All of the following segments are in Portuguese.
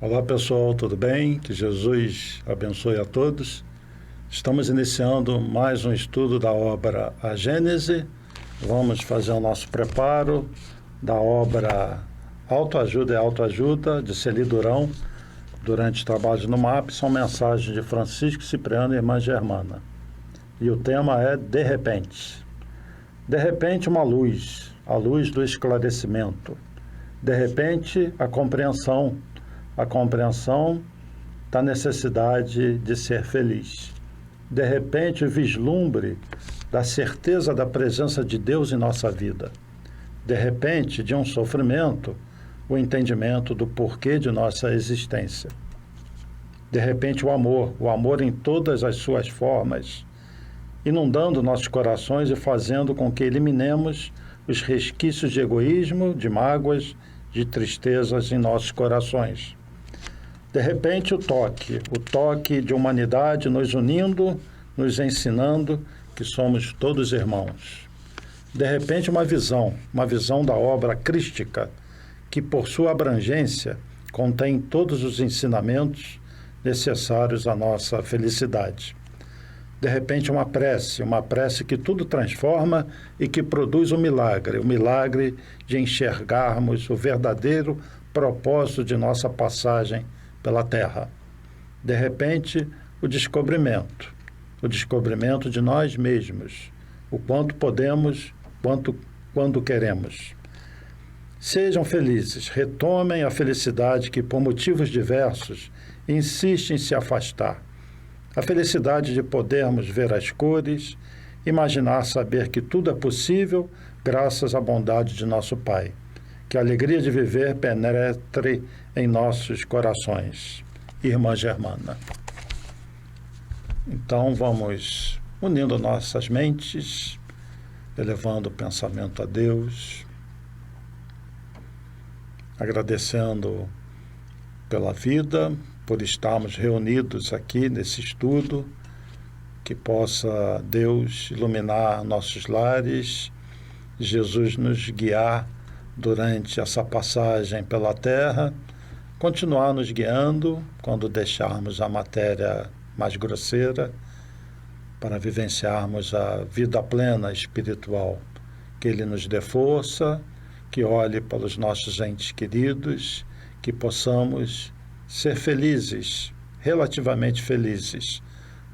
Olá pessoal, tudo bem? Que Jesus abençoe a todos. Estamos iniciando mais um estudo da obra A Gênese. Vamos fazer o nosso preparo da obra Autoajuda e Autoajuda, de Celi Durão, durante trabalhos no MAP. São mensagens de Francisco Cipriano e Irmã Germana. E o tema é De Repente. De repente, uma luz, a luz do esclarecimento. De repente, a compreensão da necessidade de ser feliz. De repente, o vislumbre da certeza da presença de Deus em nossa vida. De repente, de um sofrimento, o entendimento do porquê de nossa existência. De repente, o amor em todas as suas formas, inundando nossos corações e fazendo com que eliminemos os resquícios de egoísmo, de mágoas, de tristezas em nossos corações. De repente, o toque de humanidade nos unindo, nos ensinando que somos todos irmãos. De repente, uma visão da obra crística, que por sua abrangência contém todos os ensinamentos necessários à nossa felicidade. De repente, uma prece que tudo transforma e que produz o milagre de enxergarmos o verdadeiro propósito de nossa passagem pela Terra. De repente, o descobrimento de nós mesmos, o quanto podemos, quando queremos. Sejam felizes, retomem a felicidade que, por motivos diversos, insiste em se afastar. A felicidade de podermos ver as cores, imaginar saber que tudo é possível graças à bondade de nosso Pai. Que a alegria de viver penetre em nossos corações. Irmã Germana. Então vamos unindo nossas mentes, elevando o pensamento a Deus, agradecendo pela vida, por estarmos reunidos aqui nesse estudo, que possa Deus iluminar nossos lares, Jesus nos guiar durante essa passagem pela Terra, continuar nos guiando quando deixarmos a matéria mais grosseira, para vivenciarmos a vida plena espiritual. Que Ele nos dê força, que olhe pelos nossos entes queridos, que possamos ser felizes, relativamente felizes,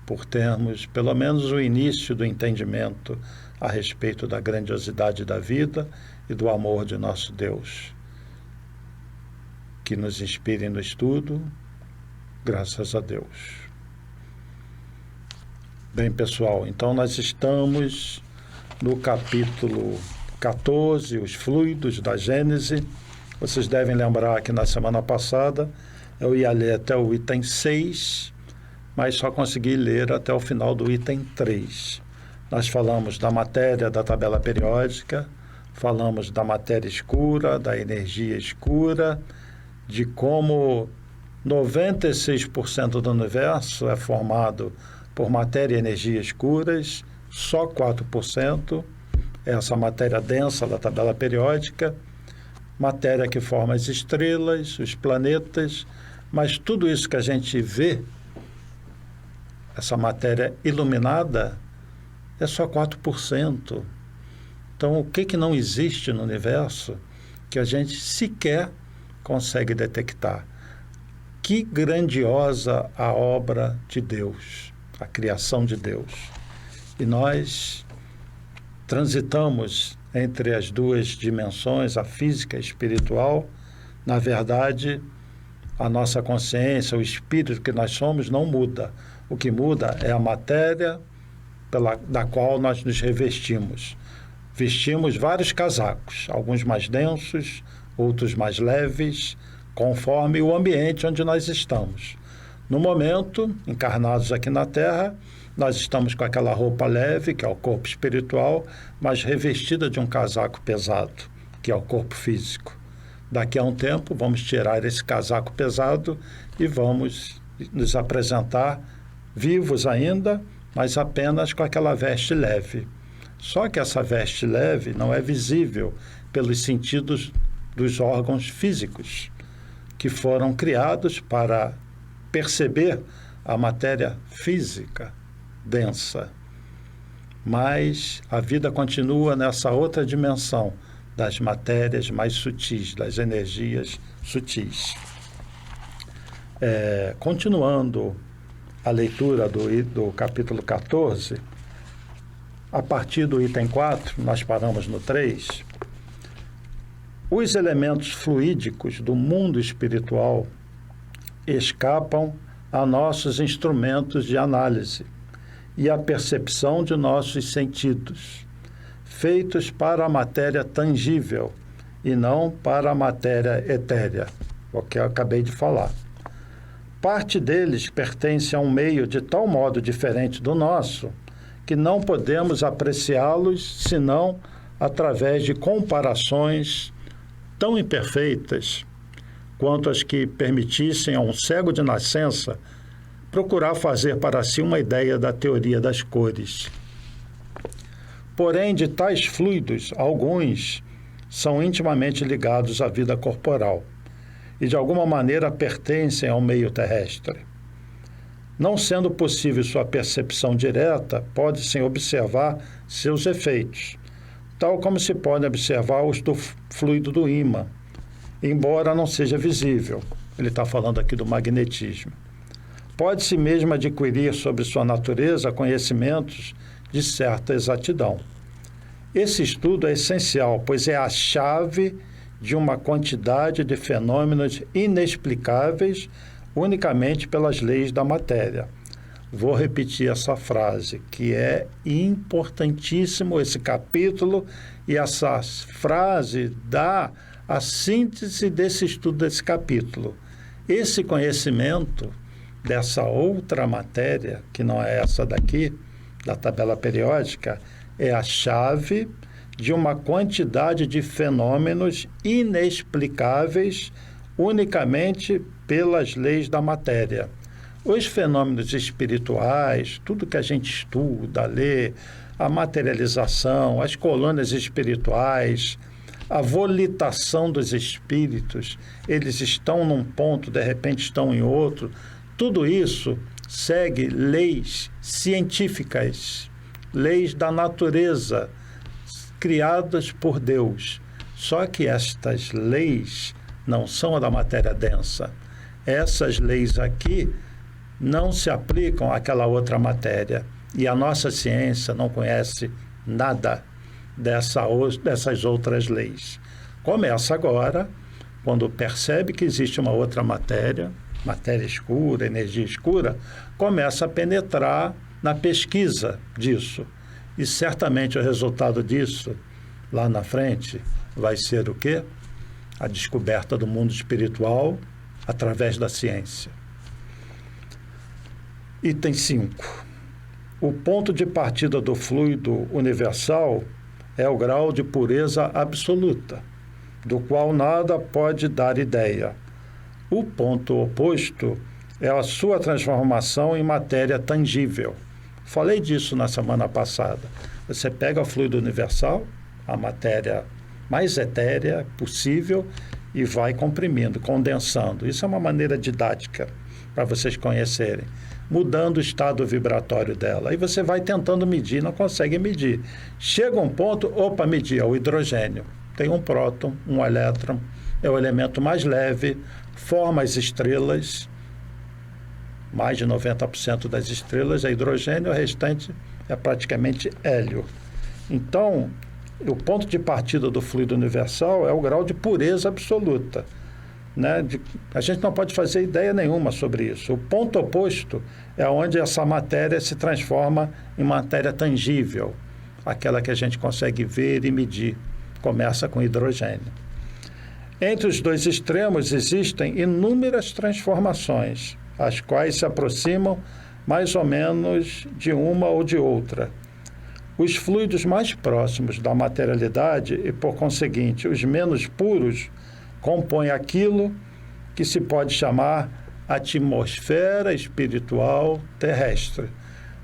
por termos pelo menos o início do entendimento a respeito da grandiosidade da vida e do amor de nosso Deus. Que nos inspire no estudo, graças a Deus. Bem, pessoal, então nós estamos no capítulo 14, os fluidos da Gênese. Vocês devem lembrar que na semana passada eu ia ler até o item 6, mas só consegui ler até o final do item 3. Nós falamos da matéria da tabela periódica, falamos da matéria escura, da energia escura, de como 96% do universo é formado por matéria e energia escuras, só 4%, essa matéria densa da tabela periódica, matéria que forma as estrelas, os planetas, mas tudo isso que a gente vê, essa matéria iluminada, é só 4%. Então, o que não existe no universo que a gente sequer consegue detectar? Que grandiosa a obra de Deus, a criação de Deus. E nós transitamos entre as duas dimensões, a física e a espiritual. Na verdade, a nossa consciência, o espírito que nós somos não muda. O que muda é a matéria da qual nós nos revestimos. Vestimos vários casacos, alguns mais densos, outros mais leves, conforme o ambiente onde nós estamos. No momento, encarnados aqui na Terra, nós estamos com aquela roupa leve, que é o corpo espiritual, mas revestida de um casaco pesado, que é o corpo físico. Daqui a um tempo, vamos tirar esse casaco pesado e vamos nos apresentar vivos ainda, mas apenas com aquela veste leve. Só que essa veste leve não é visível pelos sentidos dos órgãos físicos, que foram criados para perceber a matéria física densa. Mas a vida continua nessa outra dimensão das matérias mais sutis, das energias sutis. Continuando a leitura do capítulo 14, a partir do item 4, nós paramos no 3, os elementos fluídicos do mundo espiritual escapam a nossos instrumentos de análise e à percepção de nossos sentidos, feitos para a matéria tangível e não para a matéria etérea, o que eu acabei de falar. Parte deles pertence a um meio de tal modo diferente do nosso que não podemos apreciá-los senão através de comparações tão imperfeitas quanto as que permitissem a um cego de nascença procurar fazer para si uma ideia da teoria das cores. Porém, de tais fluidos, alguns são intimamente ligados à vida corporal e, de alguma maneira, pertencem ao meio terrestre. Não sendo possível sua percepção direta, pode-se observar seus efeitos, tal como se pode observar os do fluido do ímã, embora não seja visível. Ele está falando aqui do magnetismo. Pode-se mesmo adquirir sobre sua natureza conhecimentos de certa exatidão. Esse estudo é essencial, pois é a chave de uma quantidade de fenômenos inexplicáveis unicamente pelas leis da matéria. Vou repetir essa frase, que é importantíssimo esse capítulo, e essa frase dá a síntese desse estudo desse capítulo. Esse conhecimento dessa outra matéria, que não é essa daqui, da tabela periódica, é a chave de uma quantidade de fenômenos inexplicáveis unicamente pelas leis da matéria. Os fenômenos espirituais, tudo que a gente estuda, lê, a materialização, as colônias espirituais, a volitação dos espíritos, eles estão num ponto, de repente estão em outro, tudo isso segue leis científicas, leis da natureza, criadas por Deus. Só que estas leis não são a da matéria densa. Essas leis aqui não se aplicam àquela outra matéria. E a nossa ciência não conhece nada dessas outras leis. Começa agora, quando percebe que existe uma outra matéria escura, energia escura, começa a penetrar na pesquisa disso. E certamente o resultado disso, lá na frente, vai ser o quê? A descoberta do mundo espiritual através da ciência. Item 5. O ponto de partida do fluido universal é o grau de pureza absoluta, do qual nada pode dar ideia. O ponto oposto é a sua transformação em matéria tangível. Falei disso na semana passada. Você pega o fluido universal, a matéria mais etérea possível, e vai comprimindo, condensando. Isso é uma maneira didática para vocês conhecerem, mudando o estado vibratório dela. Aí você vai tentando medir, não consegue medir. Chega um ponto, medir, é o hidrogênio. Tem um próton, um elétron, é o elemento mais leve, forma as estrelas, mais de 90% das estrelas é hidrogênio, o restante é praticamente hélio. Então, o ponto de partida do fluido universal é o grau de pureza absoluta, né? A gente não pode fazer ideia nenhuma sobre isso. O ponto oposto é onde essa matéria se transforma em matéria tangível, aquela que a gente consegue ver e medir. Começa com hidrogênio. Entre os dois extremos existem inúmeras transformações, as quais se aproximam mais ou menos de uma ou de outra. Os fluidos mais próximos da materialidade e, por conseguinte, os menos puros, compõem aquilo que se pode chamar atmosfera espiritual terrestre.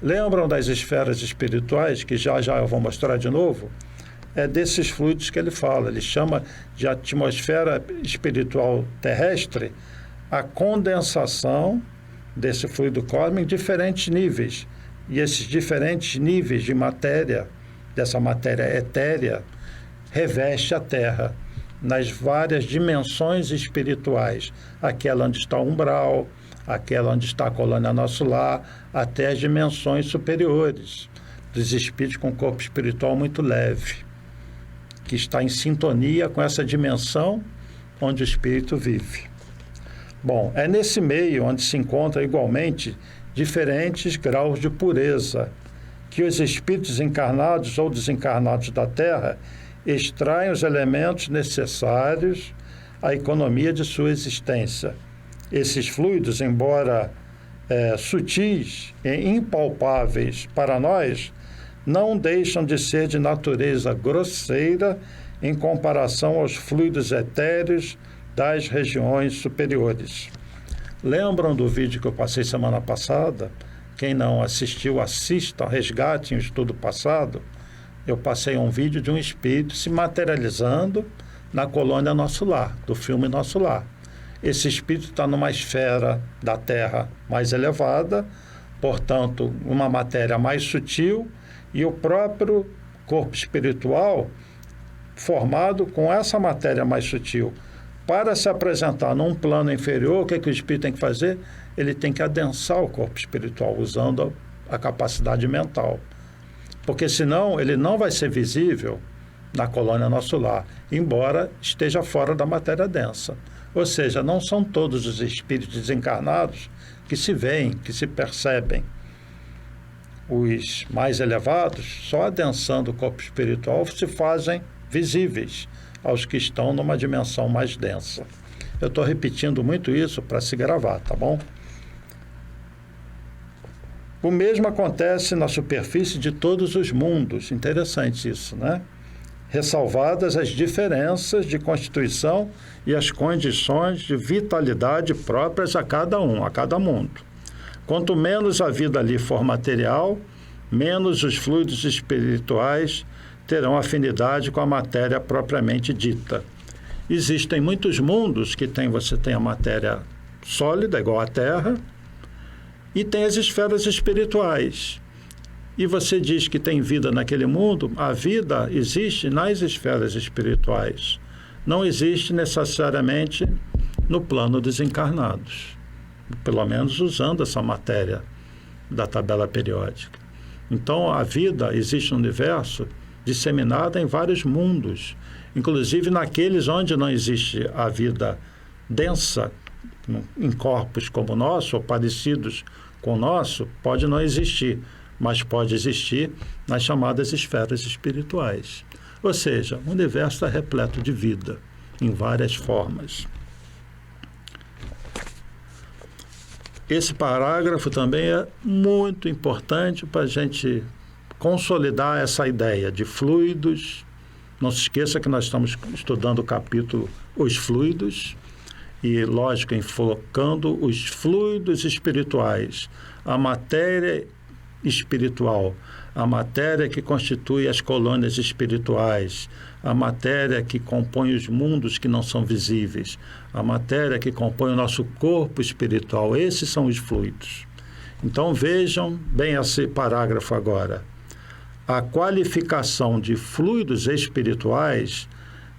Lembram das esferas espirituais, que já eu vou mostrar de novo? é desses fluidos que ele fala. Ele chama de atmosfera espiritual terrestre a condensação desse fluido cósmico em diferentes níveis. E esses diferentes níveis de matéria, dessa matéria etérea, reveste a Terra nas várias dimensões espirituais, aquela onde está o umbral, aquela onde está a colônia nosso lar, até as dimensões superiores, dos espíritos com corpo espiritual muito leve, que está em sintonia com essa dimensão onde o espírito vive. Bom, é nesse meio onde se encontram igualmente diferentes graus de pureza, que os espíritos encarnados ou desencarnados da Terra extraem os elementos necessários à economia de sua existência. Esses fluidos, embora sutis e impalpáveis para nós, não deixam de ser de natureza grosseira em comparação aos fluidos etéreos das regiões superiores. Lembram do vídeo que eu passei semana passada? Quem não assistiu, assista, resgate um estudo passado. Eu passei um vídeo de um espírito se materializando na colônia Nosso Lar, do filme Nosso Lar. Esse espírito está numa esfera da Terra mais elevada, portanto, uma matéria mais sutil, e o próprio corpo espiritual formado com essa matéria mais sutil. Para se apresentar num plano inferior, o que o espírito tem que fazer? Ele tem que adensar o corpo espiritual, usando a capacidade mental. Porque senão ele não vai ser visível na colônia Nosso Lar, embora esteja fora da matéria densa. Ou seja, não são todos os espíritos desencarnados que se veem, que se percebem. Os mais elevados, só adensando o corpo espiritual, se fazem visíveis aos que estão numa dimensão mais densa. Eu estou repetindo muito isso para se gravar, tá bom? O mesmo acontece na superfície de todos os mundos. Interessante isso, né? Ressalvadas as diferenças de constituição e as condições de vitalidade próprias a cada um, a cada mundo. Quanto menos a vida ali for material, menos os fluidos espirituais terão afinidade com a matéria propriamente dita. Existem muitos mundos que você tem a matéria sólida, igual à Terra, e tem as esferas espirituais. E você diz que tem vida naquele mundo, a vida existe nas esferas espirituais. Não existe necessariamente no plano dos encarnados, pelo menos usando essa matéria da tabela periódica. Então, a vida existe no universo disseminada em vários mundos, inclusive naqueles onde não existe a vida densa, em corpos como o nosso, ou parecidos com o nosso, pode não existir, mas pode existir nas chamadas esferas espirituais. Ou seja, o universo está repleto de vida, em várias formas. Esse parágrafo também é muito importante para a gente consolidar essa ideia de fluidos. Não se esqueça que nós estamos estudando o capítulo Os Fluidos, e, lógico, enfocando os fluidos espirituais, a matéria espiritual, a matéria que constitui as colônias espirituais, a matéria que compõe os mundos que não são visíveis, a matéria que compõe o nosso corpo espiritual. Esses são os fluidos. Então, vejam bem esse parágrafo agora. A qualificação de fluidos espirituais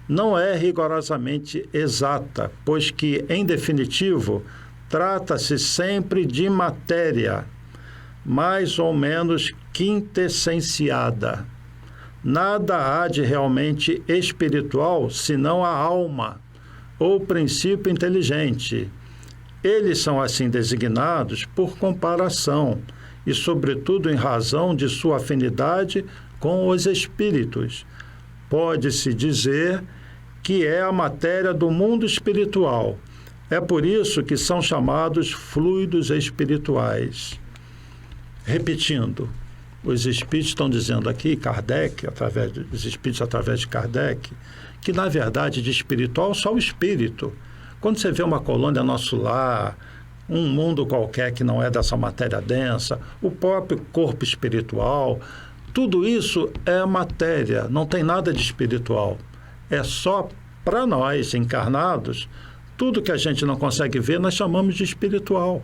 não é rigorosamente exata, pois que, em definitivo, trata-se sempre de matéria, mais ou menos quintessenciada. Nada há de realmente espiritual senão a alma, ou princípio inteligente. Eles são assim designados por comparação e, sobretudo, em razão de sua afinidade com os espíritos. Pode-se dizer que é a matéria do mundo espiritual. É por isso que são chamados fluidos espirituais. Repetindo, os espíritos estão dizendo aqui, Kardec, os espíritos através de Kardec, que na verdade de espiritual só o espírito. Quando você vê uma colônia Nosso Lar, um mundo qualquer que não é dessa matéria densa, o próprio corpo espiritual, Tudo isso é matéria, não tem nada de espiritual. É só para nós, encarnados, tudo que a gente não consegue ver, nós chamamos de espiritual.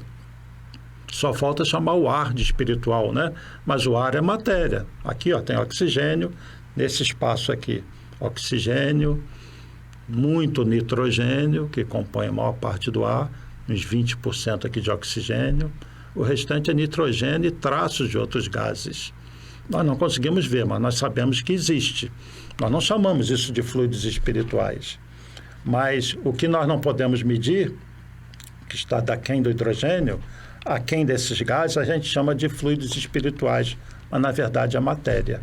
Só falta chamar o ar de espiritual, né? Mas o ar é matéria. Aqui, ó, tem oxigênio, nesse espaço aqui. Oxigênio, muito nitrogênio, que compõe a maior parte do ar, uns 20% aqui de oxigênio. O restante é nitrogênio e traços de outros gases. Nós não conseguimos ver, mas nós sabemos que existe. Nós não chamamos isso de fluidos espirituais. Mas o que nós não podemos medir, que está daquém do hidrogênio, aquém desses gases, a gente chama de fluidos espirituais, mas na verdade é matéria.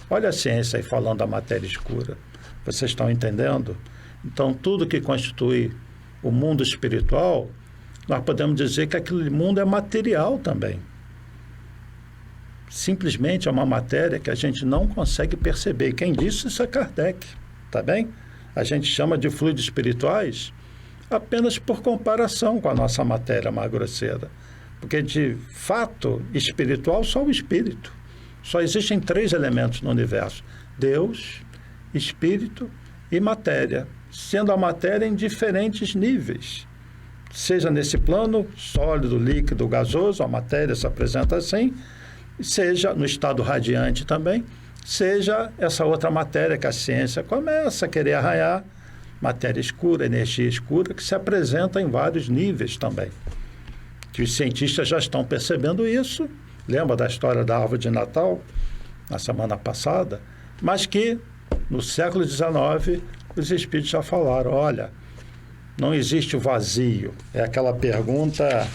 Olha a ciência aí falando da matéria escura. Vocês estão entendendo? Então, tudo que constitui o mundo espiritual, nós podemos dizer que aquele mundo é material também. Simplesmente é uma matéria que a gente não consegue perceber. E quem disse isso é Kardec, tá bem? A gente chama de fluidos espirituais apenas por comparação com a nossa matéria mais grosseira. Porque, de fato, espiritual, só o espírito. Só existem 3 elementos no universo: Deus, espírito e matéria, sendo a matéria em diferentes níveis. Seja nesse plano sólido, líquido, gasoso, a matéria se apresenta assim, seja no estado radiante também, seja essa outra matéria que a ciência começa a querer arranhar, matéria escura, energia escura, que se apresenta em vários níveis também. Que os cientistas já estão percebendo isso. Lembra da história da árvore de Natal, na semana passada? Mas que, no século XIX, os espíritos já falaram, olha, não existe o vazio. É aquela pergunta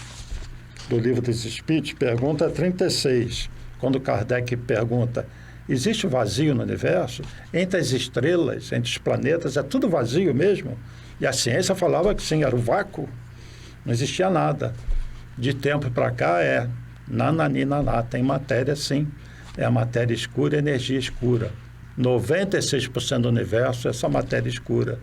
do Livro dos Espíritos, pergunta 36, quando Kardec pergunta, existe o vazio no universo? Entre as estrelas, entre os planetas, é tudo vazio mesmo? E a ciência falava que sim, era o vácuo, não existia nada. De tempo para cá nananinaná, tem matéria sim, é a matéria escura e energia escura. 96% do universo é essa matéria escura.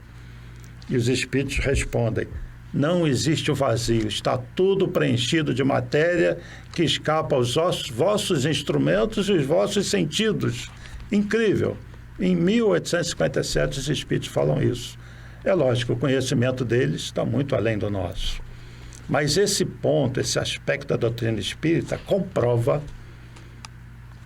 E os espíritos respondem, não existe o vazio, está tudo preenchido de matéria que escapa aos vossos instrumentos e os vossos sentidos. Incrível. Em 1857 os espíritos falam isso. É lógico, o conhecimento deles está muito além do nosso. Mas esse ponto, esse aspecto da doutrina espírita comprova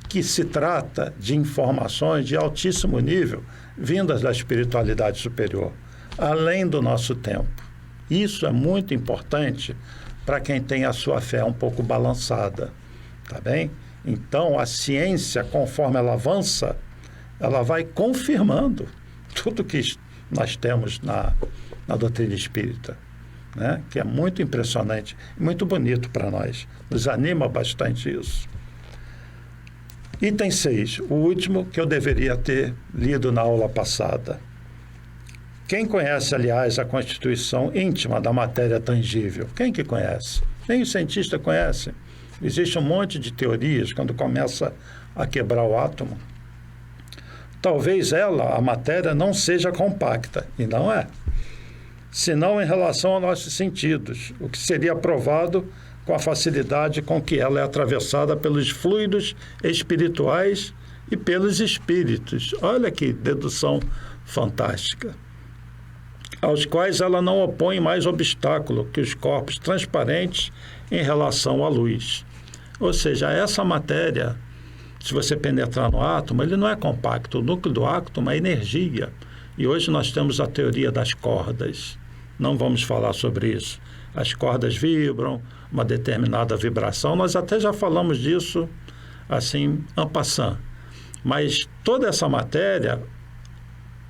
que se trata de informações de altíssimo nível vindas da espiritualidade superior, além do nosso tempo. Isso é muito importante para quem tem a sua fé um pouco balançada, tá bem? Então, a ciência, conforme ela avança, ela vai confirmando tudo que nós temos na doutrina espírita. Né? Que é muito impressionante e muito bonito para nós. Nos anima bastante isso. Item 6, o último que eu deveria ter lido na aula passada. Quem conhece, aliás, a constituição íntima da matéria tangível? Quem que conhece? Nem o cientista conhece. Existe um monte de teorias quando começa a quebrar o átomo. Talvez ela, a matéria, não seja compacta, e não é. Senão em relação aos nossos sentidos, o que seria provado com a facilidade com que ela é atravessada pelos fluidos espirituais e pelos espíritos. Olha que dedução fantástica. Aos quais ela não opõe mais obstáculo que os corpos transparentes em relação à luz. Ou seja, essa matéria, se você penetrar no átomo, ele não é compacto. O núcleo do átomo é energia. E hoje nós temos a teoria das cordas. Não vamos falar sobre isso. As cordas vibram, uma determinada vibração. Nós até já falamos disso, assim, en passant. Mas toda essa matéria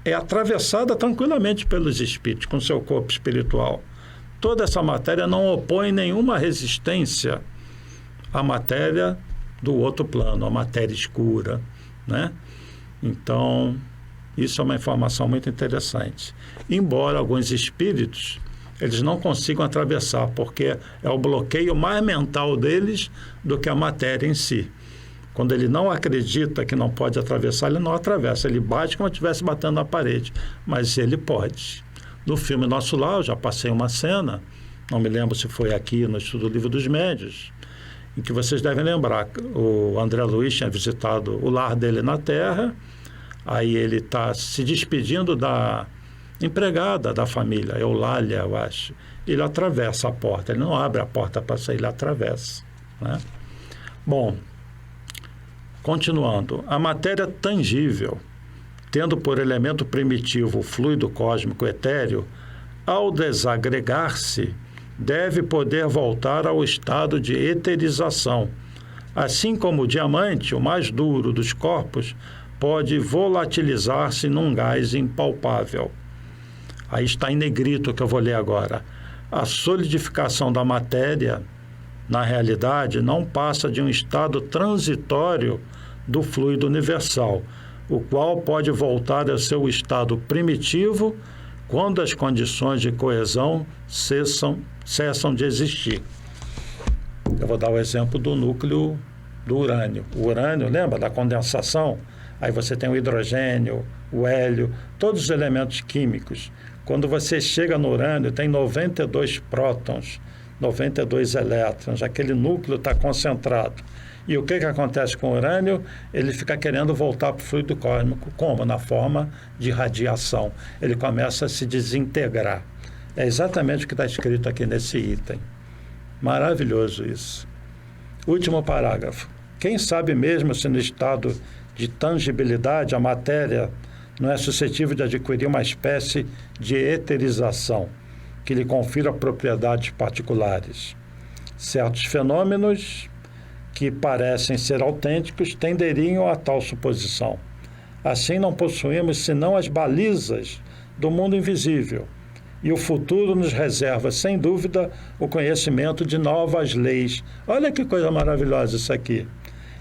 é atravessada tranquilamente pelos espíritos, com seu corpo espiritual. Toda essa matéria não opõe nenhuma resistência à matéria do outro plano, à matéria escura, né? Então, isso é uma informação muito interessante. Embora alguns espíritos, eles não consigam atravessar, porque é o bloqueio mais mental deles do que a matéria em si. Quando ele não acredita que não pode atravessar, ele não atravessa. Ele bate como se estivesse batendo na parede, mas ele pode. No filme Nosso Lar, eu já passei uma cena, não me lembro se foi aqui no Estudo do Livro dos Médios, em que vocês devem lembrar, o André Luiz tinha visitado o lar dele na Terra, aí ele está se despedindo da empregada da família, Eulália, eu acho. Ele atravessa a porta, ele não abre a porta para sair, ele atravessa, né? Bom, continuando, a matéria tangível, tendo por elemento primitivo o fluido cósmico etéreo, ao desagregar-se, deve poder voltar ao estado de eterização, assim como o diamante, o mais duro dos corpos, pode volatilizar-se num gás impalpável. Aí está em negrito que eu vou ler agora. A solidificação da matéria, na realidade, não passa de um estado transitório do fluido universal, o qual pode voltar ao seu estado primitivo quando as condições de coesão cessam de existir. Eu vou dar o exemplo do núcleo do urânio. O urânio, lembra da condensação? Aí você tem o hidrogênio, o hélio, todos os elementos químicos. Quando você chega no urânio, tem 92 prótons, 92 elétrons, aquele núcleo está concentrado. E o que acontece com o urânio? Ele fica querendo voltar para o fluido cósmico. Como? Na forma de radiação. Ele começa a se desintegrar. É exatamente o que está escrito aqui nesse item. Maravilhoso isso. Último parágrafo. Quem sabe mesmo se no estado de tangibilidade a matéria não é suscetível de adquirir uma espécie de eterização que lhe confira propriedades particulares. Certos fenômenos que parecem ser autênticos tenderiam a tal suposição. Assim, não possuímos senão as balizas do mundo invisível, e o futuro nos reserva, sem dúvida, o conhecimento de novas leis. Olha que coisa maravilhosa isso aqui.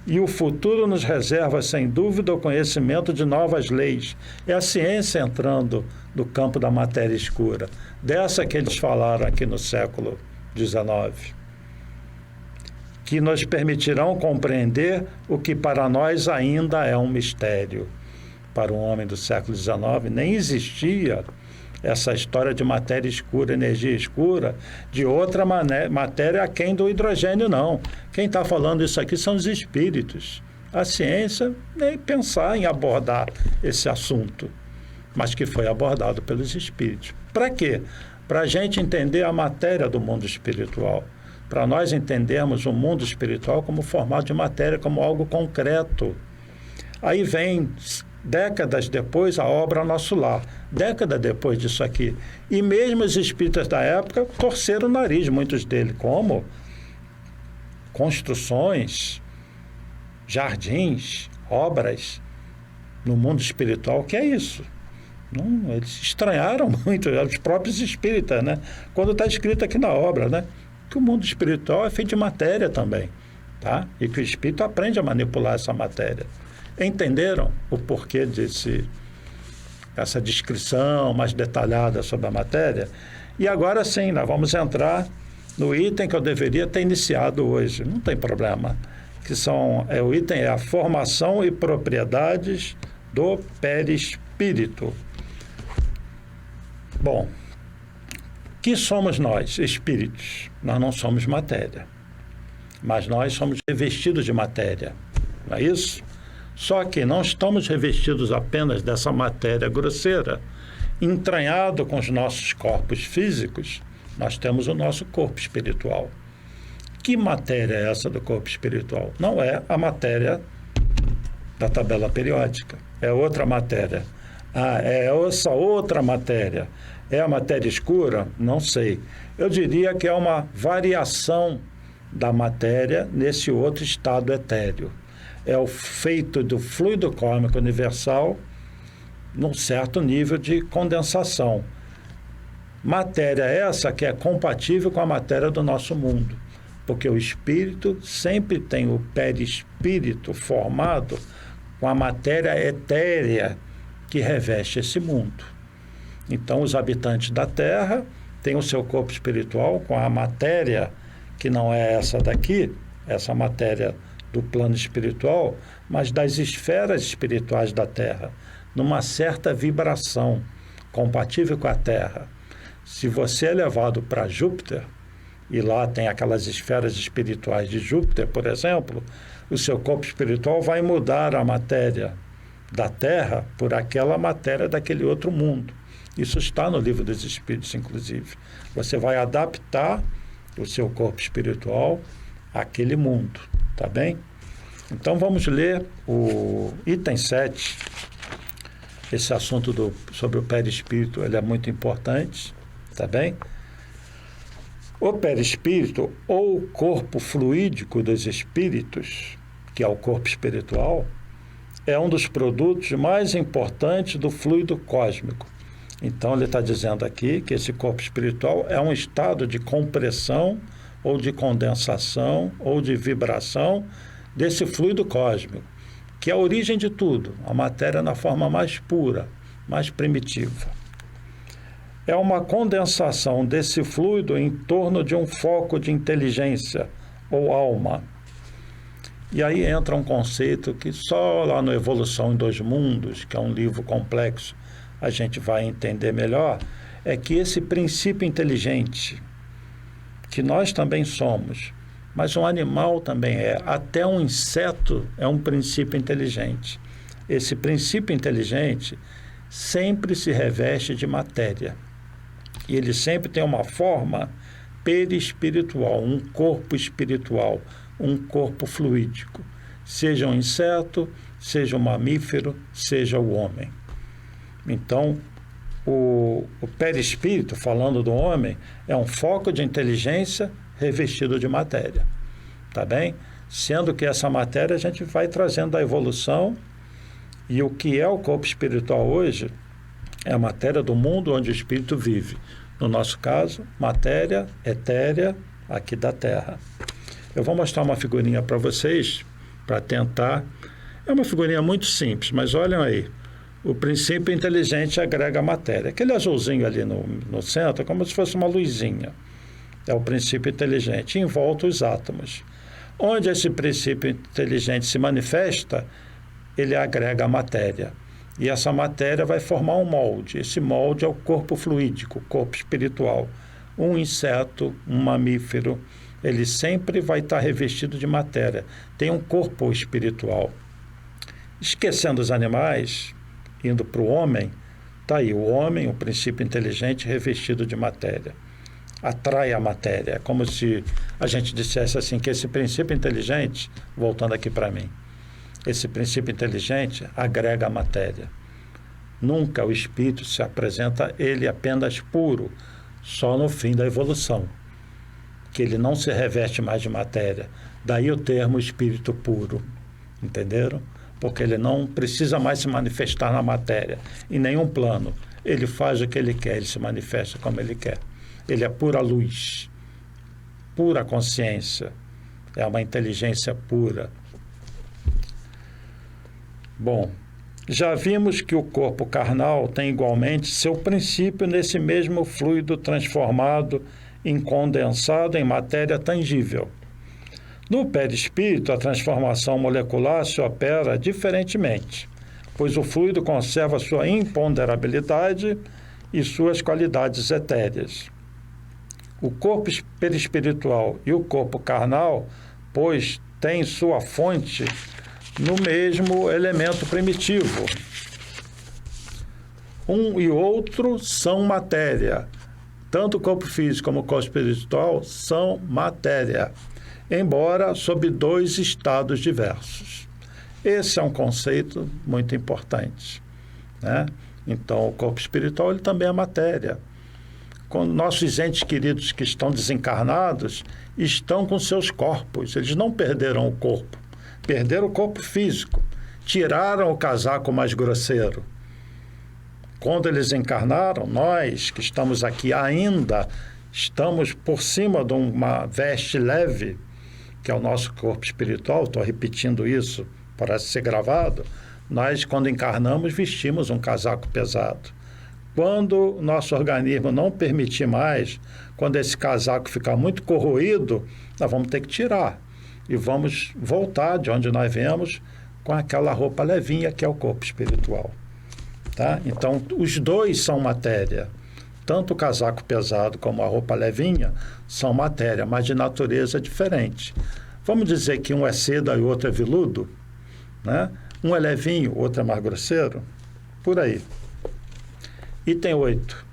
E o futuro nos reserva, sem dúvida, o conhecimento de novas leis. É a ciência entrando no campo da matéria escura, dessa que eles falaram aqui no século XIX, que nos permitirão compreender o que para nós ainda é um mistério. Para um homem do século XIX, nem existia essa história de matéria escura, energia escura, de outra matéria aquém do hidrogênio, não. Quem está falando isso aqui são os espíritos. A ciência nem pensar em abordar esse assunto, mas que foi abordado pelos espíritos. Para quê? Para a gente entender a matéria do mundo espiritual. Para nós entendermos o mundo espiritual como formato de matéria, como algo concreto. Aí vem, décadas depois, a obra Nosso Lar. Década depois disso aqui. E mesmo os espíritas da época torceram o nariz, muitos deles. Como? Construções, jardins, obras no mundo espiritual. O que é isso? Não, eles estranharam muito, os próprios espíritas, né? Quando está escrito aqui na obra, né? Que o mundo espiritual é feito de matéria também, tá? E que o espírito aprende a manipular essa matéria. Entenderam o porquê essa descrição mais detalhada sobre a matéria? E agora sim, nós vamos entrar no item que eu deveria ter iniciado hoje. Não tem problema. O item é a formação e propriedades do perispírito. Bom, que somos nós, espíritos? Nós não somos matéria, mas nós somos revestidos de matéria, não é isso? Só que não estamos revestidos apenas dessa matéria grosseira. Entranhado com os nossos corpos físicos, nós temos o nosso corpo espiritual. Que matéria é essa do corpo espiritual? Não é a matéria da tabela periódica, é outra matéria. É essa outra matéria. É a matéria escura? Não sei. Eu diria que é uma variação da matéria nesse outro estado etéreo. É o feito do fluido cósmico universal num certo nível de condensação. Matéria essa que é compatível com a matéria do nosso mundo, porque o espírito sempre tem o perispírito formado com a matéria etérea que reveste esse mundo. Então, os habitantes da Terra têm o seu corpo espiritual com a matéria, que não é essa daqui, essa matéria do plano espiritual, mas das esferas espirituais da Terra, numa certa vibração compatível com a Terra. Se você é levado para Júpiter, e lá tem aquelas esferas espirituais de Júpiter, por exemplo, o seu corpo espiritual vai mudar a matéria da Terra por aquela matéria daquele outro mundo. Isso está no Livro dos Espíritos, inclusive. Você vai adaptar o seu corpo espiritual àquele mundo, tá bem? Então vamos ler o item 7. Esse assunto sobre o perispírito, ele é muito importante, tá bem? O perispírito, ou o corpo fluídico dos espíritos, que é o corpo espiritual, é um dos produtos mais importantes do fluido cósmico. Então, ele está dizendo aqui que esse corpo espiritual é um estado de compressão, ou de condensação, ou de vibração desse fluido cósmico, que é a origem de tudo, a matéria na forma mais pura, mais primitiva. É uma condensação desse fluido em torno de um foco de inteligência ou alma. E aí entra um conceito que só lá no Evolução em Dois Mundos, que é um livro complexo, a gente vai entender melhor, é que esse princípio inteligente, que nós também somos, mas um animal também é, até um inseto é um princípio inteligente. Esse princípio inteligente sempre se reveste de matéria. E ele sempre tem uma forma perispiritual, um corpo espiritual, um corpo fluídico. Seja um inseto, seja um mamífero, seja o homem. Então, o perispírito, falando do homem, é um foco de inteligência revestido de matéria. Tá bem? Sendo que essa matéria a gente vai trazendo da evolução, e o que é o corpo espiritual hoje é a matéria do mundo onde o espírito vive. No nosso caso, matéria etérea aqui da Terra. Eu vou mostrar uma figurinha para vocês, para tentar. É uma figurinha muito simples, mas olhem aí. O princípio inteligente agrega matéria. Aquele azulzinho ali no centro é como se fosse uma luzinha. É o princípio inteligente, envolta os átomos. Onde esse princípio inteligente se manifesta, ele agrega a matéria. E essa matéria vai formar um molde. Esse molde é o corpo fluídico, o corpo espiritual. Um inseto, um mamífero, ele sempre vai estar revestido de matéria. Tem um corpo espiritual. Esquecendo os animais, indo para o homem, está aí o homem, o princípio inteligente revestido de matéria. Atrai a matéria. É como se a gente dissesse assim, que esse princípio inteligente, voltando aqui para mim, esse princípio inteligente agrega a matéria. Nunca o espírito se apresenta ele apenas puro, só no fim da evolução, que ele não se reveste mais de matéria. Daí o termo espírito puro, entenderam? Porque ele não precisa mais se manifestar na matéria, em nenhum plano. Ele faz o que ele quer, ele se manifesta como ele quer. Ele é pura luz, pura consciência, é uma inteligência pura. Bom, já vimos que o corpo carnal tem igualmente seu princípio nesse mesmo fluido transformado em condensado em matéria tangível. No perispírito, a transformação molecular se opera diferentemente, pois o fluido conserva sua imponderabilidade e suas qualidades etéreas. O corpo perispiritual e o corpo carnal, pois, têm sua fonte no mesmo elemento primitivo. Um e outro são matéria. Tanto o corpo físico como o corpo espiritual são matéria, embora sob dois estados diversos. Esse é um conceito muito importante, né? Então, o corpo espiritual ele também é matéria. Quando nossos entes queridos que estão desencarnados estão com seus corpos, eles não perderam o corpo. Perderam o corpo físico, tiraram o casaco mais grosseiro. Quando eles encarnaram, nós que estamos aqui ainda estamos por cima de uma veste leve, que é o nosso corpo espiritual, estou repetindo isso para ser gravado. Nós, quando encarnamos, vestimos um casaco pesado. Quando o nosso organismo não permitir mais, quando esse casaco ficar muito corroído, nós vamos ter que tirar. E vamos voltar de onde nós viemos com aquela roupa levinha que é o corpo espiritual. Tá? Então, os dois são matéria. Tanto o casaco pesado como a roupa levinha são matéria, mas de natureza diferente. Vamos dizer que um é seda e o outro é veludo, né? Um é levinho, o outro é mais grosseiro, por aí. Item 8.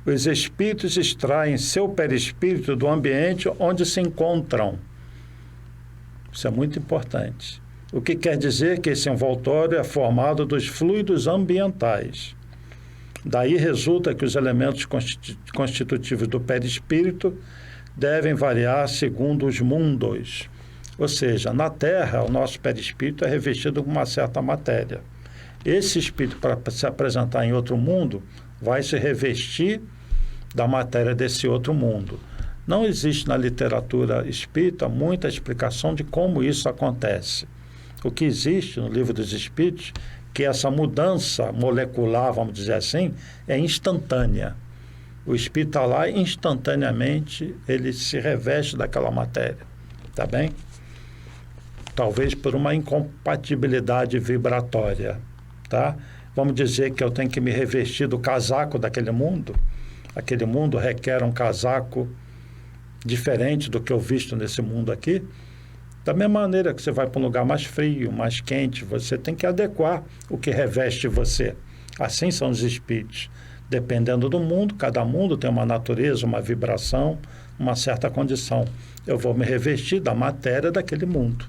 Os espíritos extraem seu perispírito do ambiente onde se encontram. Isso é muito importante. O que quer dizer que esse envoltório é formado dos fluidos ambientais. Daí resulta que os elementos constitutivos do perispírito devem variar segundo os mundos. Ou seja, na Terra, o nosso perispírito é revestido com uma certa matéria. Esse espírito, para se apresentar em outro mundo, vai se revestir da matéria desse outro mundo. Não existe na literatura espírita muita explicação de como isso acontece. O que existe no Livro dos Espíritos, que essa mudança molecular, vamos dizer assim, é instantânea. O espírito está lá instantaneamente, ele se reveste daquela matéria. Tá bem? Talvez por uma incompatibilidade vibratória, tá? Vamos dizer que eu tenho que me revestir do casaco daquele mundo. Aquele mundo requer um casaco diferente do que eu visto nesse mundo aqui. Da mesma maneira que você vai para um lugar mais frio, mais quente, você tem que adequar o que reveste você. Assim são os espíritos. Dependendo do mundo, cada mundo tem uma natureza, uma vibração, uma certa condição. Eu vou me revestir da matéria daquele mundo.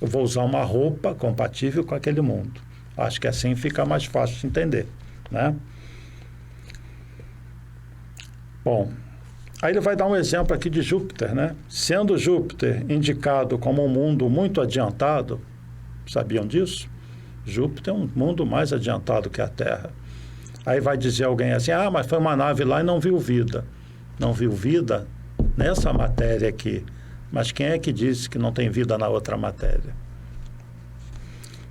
Eu vou usar uma roupa compatível com aquele mundo. Acho que assim fica mais fácil de entender, né? Bom, aí ele vai dar um exemplo aqui de Júpiter, né? Sendo Júpiter indicado como um mundo muito adiantado, sabiam disso? Júpiter é um mundo mais adiantado que a Terra. Aí vai dizer alguém assim, mas foi uma nave lá e não viu vida. Não viu vida nessa matéria aqui. Mas quem é que disse que não tem vida na outra matéria?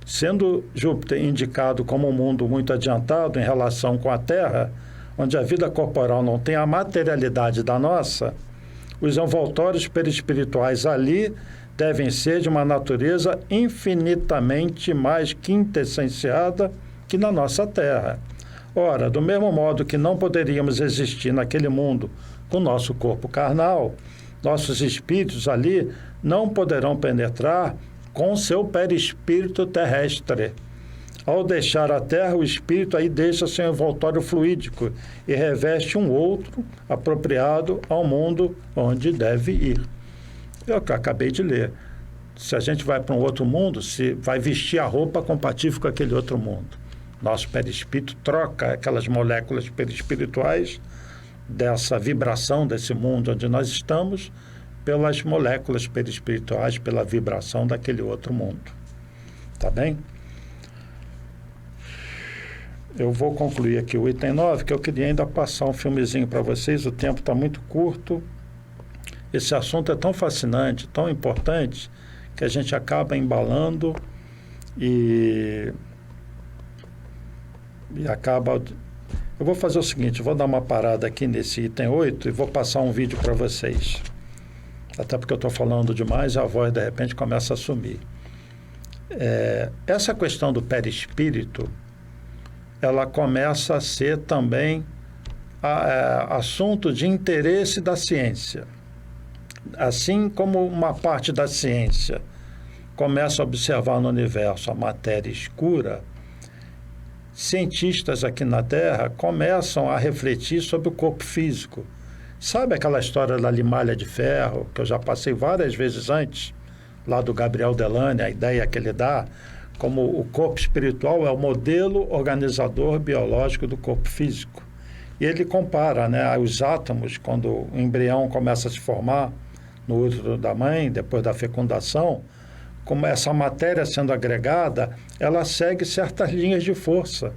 Sendo Júpiter indicado como um mundo muito adiantado em relação com a Terra, onde a vida corporal não tem a materialidade da nossa, os envoltórios perispirituais ali devem ser de uma natureza infinitamente mais quintessenciada que na nossa Terra. Ora, do mesmo modo que não poderíamos existir naquele mundo com nosso corpo carnal, nossos espíritos ali não poderão penetrar com seu perispírito terrestre. Ao deixar a Terra, o espírito aí deixa seu envoltório fluídico e reveste um outro apropriado ao mundo onde deve ir. Eu acabei de ler. Se a gente vai para um outro mundo, se vai vestir a roupa compatível com aquele outro mundo. Nosso perispírito troca aquelas moléculas perispirituais dessa vibração desse mundo onde nós estamos pelas moléculas perispirituais, pela vibração daquele outro mundo. Tá bem? Eu vou concluir aqui o item 9, que eu queria ainda passar um filmezinho para vocês, o tempo está muito curto. Esse assunto é tão fascinante, tão importante, que a gente acaba embalando e acaba... Eu vou fazer o seguinte, vou dar uma parada aqui nesse item 8 e vou passar um vídeo para vocês. Até porque eu estou falando demais e a voz, de repente, começa a sumir. Essa questão do perispírito, ela começa a ser também assunto de interesse da ciência. Assim como uma parte da ciência começa a observar no universo a matéria escura, cientistas aqui na Terra começam a refletir sobre o corpo físico. Sabe aquela história da limalha de ferro, que eu já passei várias vezes antes, lá do Gabriel Delane, a ideia que ele dá, como o corpo espiritual é o modelo organizador biológico do corpo físico. E ele compara, né, os átomos, quando o embrião começa a se formar no útero da mãe, depois da fecundação, como essa matéria sendo agregada, ela segue certas linhas de força,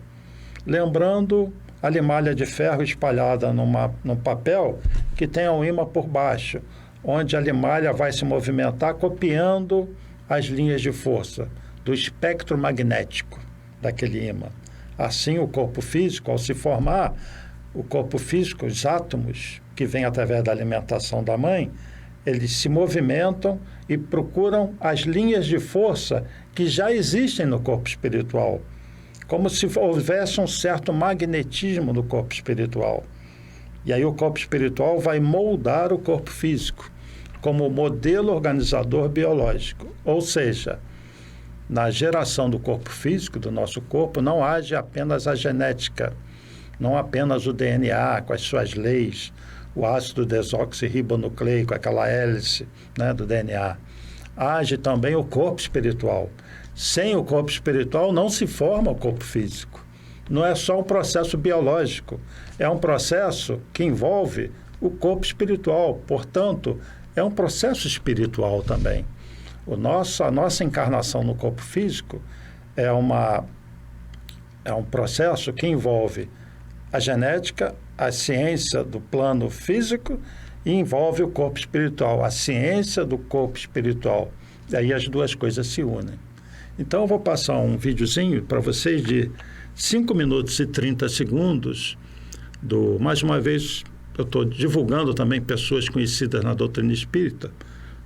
lembrando a limalha de ferro espalhada num papel que tem um ímã por baixo, onde a limalha vai se movimentar copiando as linhas de força do espectro magnético daquele ímã. Assim, o corpo físico, ao se formar, o corpo físico, os átomos que vêm através da alimentação da mãe, eles se movimentam e procuram as linhas de força que já existem no corpo espiritual, como se houvesse um certo magnetismo no corpo espiritual. E aí o corpo espiritual vai moldar o corpo físico como modelo organizador biológico. Ou seja, na geração do corpo físico, do nosso corpo, não age apenas a genética, não apenas o DNA com as suas leis, o ácido desoxirribonucleico, aquela hélice, né, do DNA. Age também o corpo espiritual. Sem o corpo espiritual não se forma o corpo físico. Não é só um processo biológico, é um processo que envolve o corpo espiritual. Portanto, é um processo espiritual também. A nossa encarnação no corpo físico é um processo que envolve a genética, a ciência do plano físico e envolve o corpo espiritual, a ciência do corpo espiritual. E aí as duas coisas se unem. Então eu vou passar um videozinho para vocês de 5 minutos e 30 segundos mais uma vez, eu estou divulgando também pessoas conhecidas na doutrina espírita.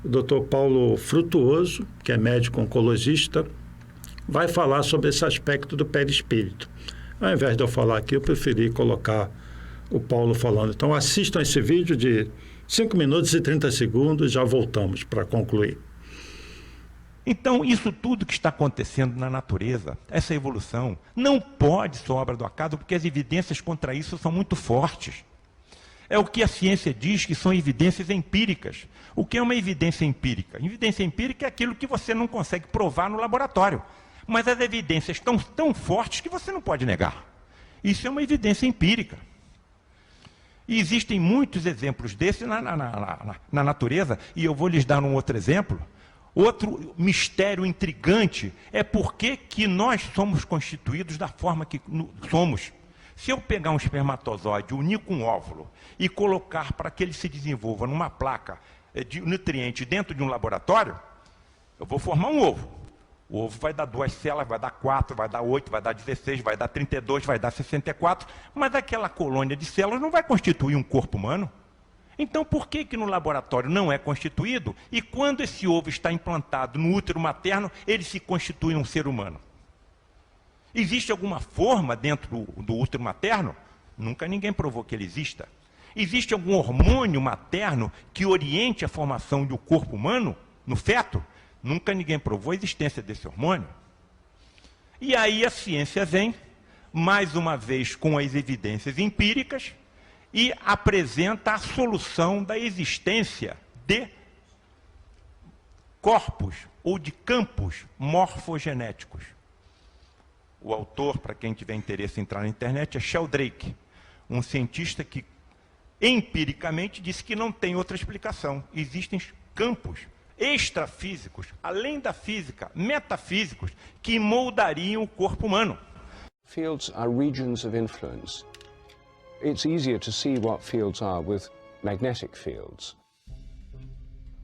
O Dr. Paulo Frutuoso, que é médico oncologista, vai falar sobre esse aspecto do perispírito. Ao invés de eu falar aqui, eu preferi colocar o Paulo falando. Então assistam esse vídeo de 5 minutos e 30 segundos, já voltamos para concluir. Então, isso tudo que está acontecendo na natureza, essa evolução, não pode ser obra do acaso, porque as evidências contra isso são muito fortes. É o que a ciência diz que são evidências empíricas. O que é uma evidência empírica? Evidência empírica é aquilo que você não consegue provar no laboratório. Mas as evidências estão tão fortes que você não pode negar. Isso é uma evidência empírica. E existem muitos exemplos desses na natureza, e eu vou lhes dar um outro exemplo. Outro mistério intrigante é por que nós somos constituídos da forma que somos. Se eu pegar um espermatozoide, unir com um óvulo e colocar para que ele se desenvolva numa placa de nutriente dentro de um laboratório, eu vou formar um ovo. O ovo vai dar 2 células, vai dar 4, vai dar 8, vai dar 16, vai dar 32, vai dar 64, mas aquela colônia de células não vai constituir um corpo humano. Então, por que no laboratório não é constituído e quando esse ovo está implantado no útero materno, ele se constitui um ser humano? Existe alguma forma dentro do útero materno? Nunca ninguém provou que ele exista. Existe algum hormônio materno que oriente a formação do corpo humano no feto? Nunca ninguém provou a existência desse hormônio. E aí a ciência vem, mais uma vez com as evidências empíricas, e apresenta a solução da existência de corpos ou de campos morfogenéticos. O autor, para quem tiver interesse em entrar na internet, é Sheldrake, um cientista que empiricamente disse que não tem outra explicação. Existem campos extrafísicos, além da física, metafísicos, que moldariam o corpo humano. Fields are regions of influence. It's easier to see what fields are with magnetic fields.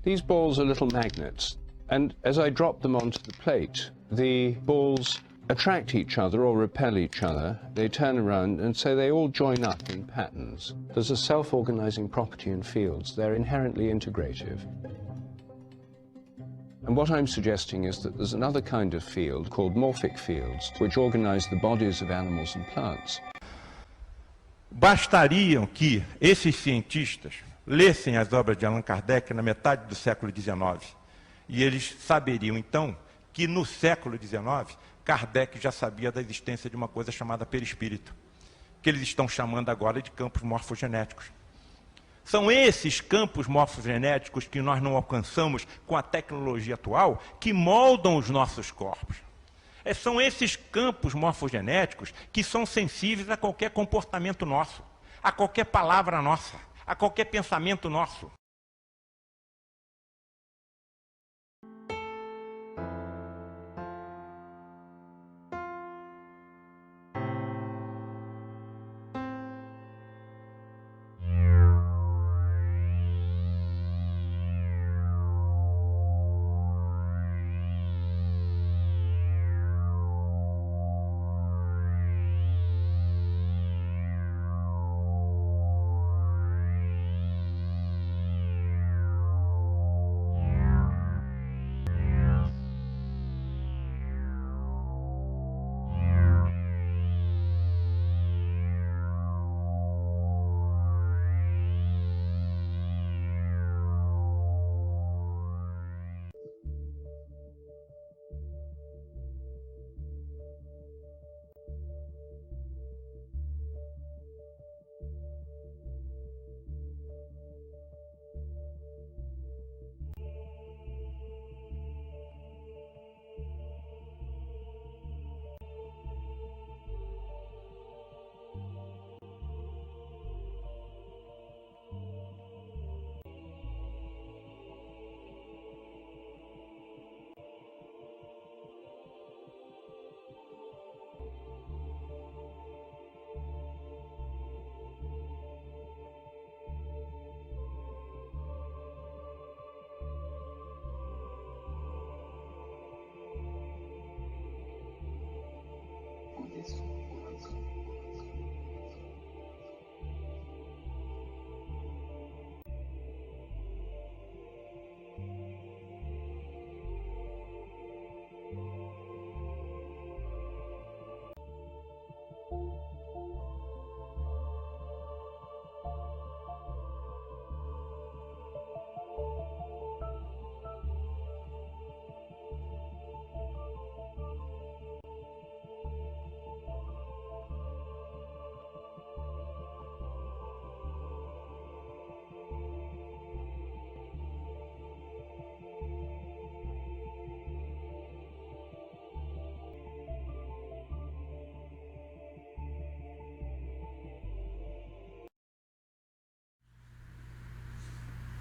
These balls are little magnets, and as I drop them onto the plate, the balls attract each other or repel each other. They turn around, and so they all join up in patterns. There's a self-organizing property in fields. They're inherently integrative. And what I'm suggesting is that there's another kind of field called morphic fields, which organize the bodies of animals and plants. Bastariam que esses cientistas lessem as obras de Allan Kardec na metade do século XIX. E eles saberiam, então, que no século XIX, Kardec já sabia da existência de uma coisa chamada perispírito, que eles estão chamando agora de campos morfogenéticos. São esses campos morfogenéticos que nós não alcançamos com a tecnologia atual, que moldam os nossos corpos. São esses campos morfogenéticos que são sensíveis a qualquer comportamento nosso, a qualquer palavra nossa, a qualquer pensamento nosso.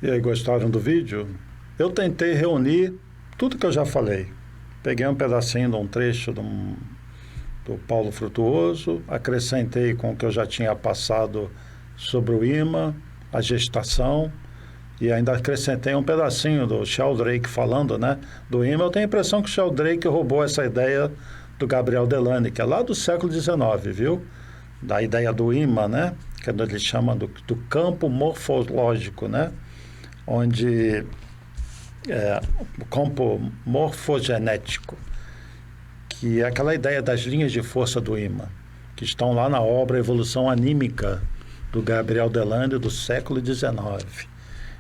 E aí, gostaram do vídeo? Eu tentei reunir tudo que eu já falei. Peguei um pedacinho de um trecho do Paulo Frutuoso, acrescentei com o que eu já tinha passado sobre o imã, a gestação, e ainda acrescentei um pedacinho do Sheldrake falando, né, do imã. Eu tenho a impressão que o Sheldrake roubou essa ideia do Gabriel Delany, que é lá do século XIX, viu? Da ideia do imã, né? Que ele chama do campo morfológico, né? Onde o campo morfogenético, que é aquela ideia das linhas de força do imã, que estão lá na obra Evolução Anímica, do Gabriel Delany, do século XIX.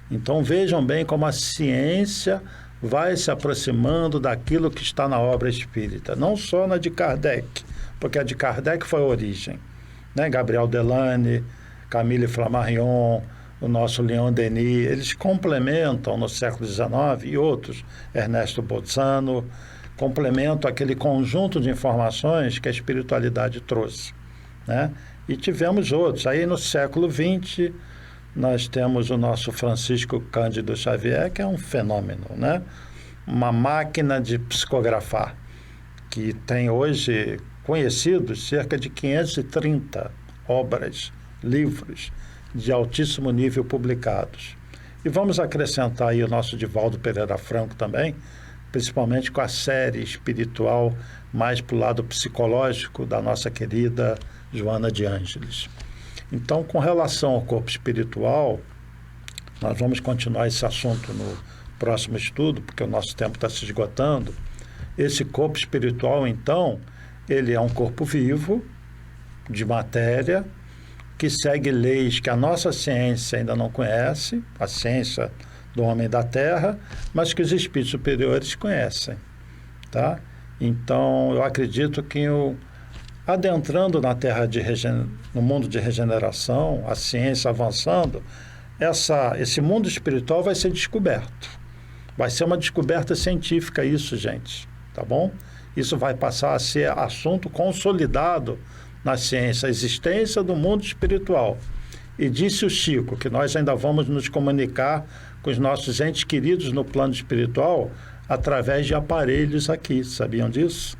Então vejam bem como a ciência vai se aproximando daquilo que está na obra espírita, não só na de Kardec, porque a de Kardec foi a origem, né? Gabriel Delany, Camille Flammarion, o nosso Leon Denis, eles complementam no século XIX, e outros, Ernesto Bolzano, complementam aquele conjunto de informações que a espiritualidade trouxe, né? E tivemos outros. Aí no século XX, nós temos o nosso Francisco Cândido Xavier, que é um fenômeno, né? Uma máquina de psicografar, que tem hoje conhecidos cerca de 530 obras, livros de altíssimo nível publicados. E vamos acrescentar aí o nosso Divaldo Pereira Franco também, principalmente com a série espiritual mais para o lado psicológico da nossa querida Joana de Ângeles. Então, com relação ao corpo espiritual, nós vamos continuar esse assunto no próximo estudo, porque o nosso tempo está se esgotando. Esse corpo espiritual, então, ele é um corpo vivo, de matéria, que segue leis que a nossa ciência ainda não conhece, a ciência do homem da Terra, mas que os espíritos superiores conhecem, tá? Então, eu acredito que adentrando na Terra no mundo de regeneração, a ciência avançando, esse mundo espiritual vai ser descoberto. Vai ser uma descoberta científica isso, gente, tá bom? Isso vai passar a ser assunto consolidado na ciência, a existência do mundo espiritual. E disse o Chico que nós ainda vamos nos comunicar com os nossos entes queridos no plano espiritual através de aparelhos aqui, sabiam disso?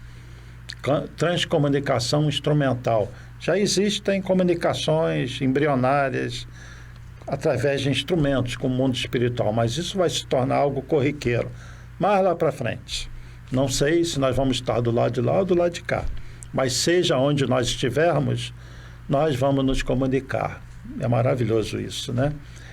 Transcomunicação instrumental. Já existem comunicações embrionárias através de instrumentos com o mundo espiritual, mas isso vai se tornar algo corriqueiro mais lá para frente. Não sei se nós vamos estar do lado de lá ou do lado de cá, mas seja onde nós estivermos, nós vamos nos comunicar. É maravilhoso isso, né?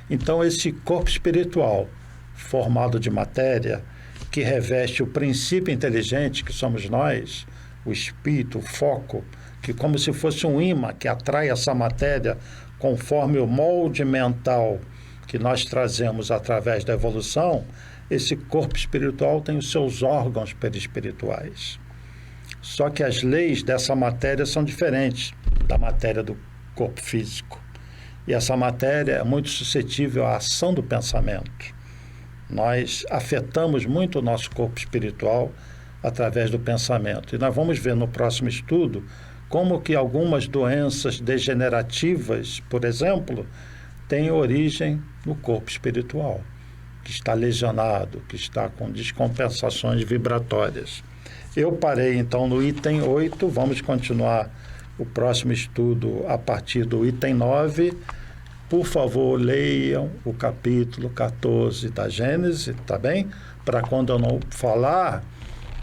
Então, esse corpo espiritual formado de matéria, que reveste o princípio inteligente que somos nós, o espírito, o foco, que como se fosse um imã que atrai essa matéria conforme o molde mental que nós trazemos através da evolução, esse corpo espiritual tem os seus órgãos perispirituais. Só que as leis dessa matéria são diferentes da matéria do corpo físico. E essa matéria é muito suscetível à ação do pensamento. Nós afetamos muito o nosso corpo espiritual através do pensamento. E nós vamos ver no próximo estudo como que algumas doenças degenerativas, por exemplo, têm origem no corpo espiritual, que está lesionado, que está com descompensações vibratórias. Eu parei então no item 8, vamos continuar o próximo estudo a partir do item 9. Por favor, leiam o capítulo 14 da Gênesis, tá bem? Para quando eu não falar,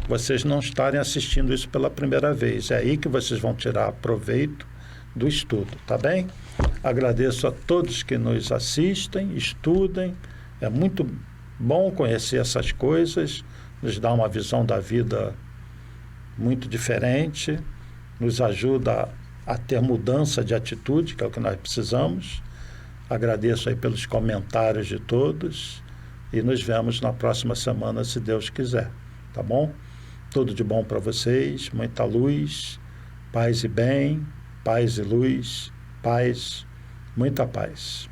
vocês não estarem assistindo isso pela primeira vez. É aí que vocês vão tirar proveito do estudo, tá bem? Agradeço a todos que nos assistem, estudem. É muito bom conhecer essas coisas, nos dá uma visão da vida muito diferente, nos ajuda a ter mudança de atitude, que é o que nós precisamos. Agradeço aí pelos comentários de todos e nos vemos na próxima semana, se Deus quiser, tá bom? Tudo de bom para vocês, muita luz, paz e bem, paz e luz, paz, muita paz.